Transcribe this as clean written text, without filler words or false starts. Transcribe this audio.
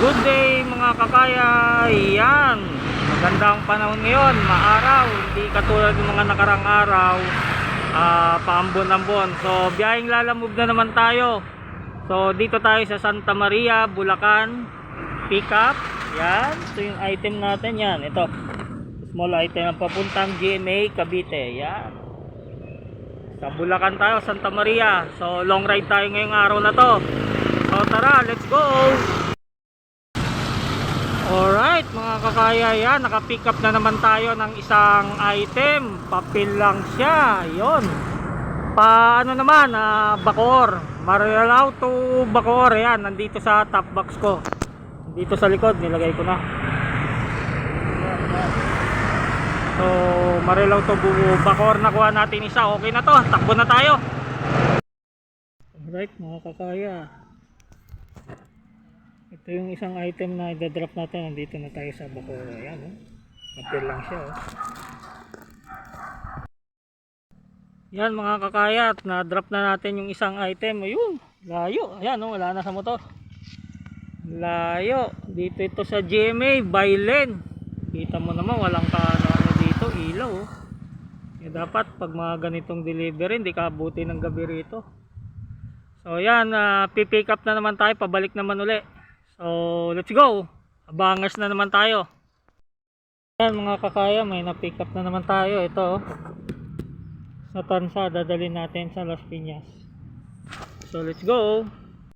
Good day mga kakaya. Yan, magandang panahon ngayon, maaraw, hindi katulad ng mga nakarang araw, paambon-ambon. So biyaheng lalamove na naman tayo. So dito tayo sa Santa Maria, Bulacan. Pick up. Yan, ito yung item natin. Yan, ito small item ang papuntang GMA Cavite. Yan, sa Bulacan tayo, Santa Maria. So long ride tayo ngayong araw na to. So tara, let's go. Alright mga kakaya, yan, naka-pick up na naman tayo ng isang item. Papel lang siya. Yon, ano naman, Bacoor, Marilao to Bacoor. Yan, nandito sa top box ko, dito sa likod nilagay ko na. So Marilao to Bacoor, nakuha natin isa. Okay na to, takbo na tayo. Alright mga kakaya, ito yung isang item na i-drop natin. Nandito na tayo sa Bacoor. Ayan, napil lang siya. Yan mga kakaya, na-drop na natin yung isang item. Ayun, layo. Ayan, wala na sa motor. Layo. Dito ito sa GMA Bailen. Kita mo naman, walang ano dito, ilaw. Dapat pag mga ganitong delivery, hindi kabuti ng gabi rito. So yan, pipick up na naman tayo, pabalik naman uli. So let's go, abangers na naman tayo. Yan mga kakaya, may na-pick up na naman tayo. Ito sa Tansa, dadalhin natin sa Las Piñas. So let's go.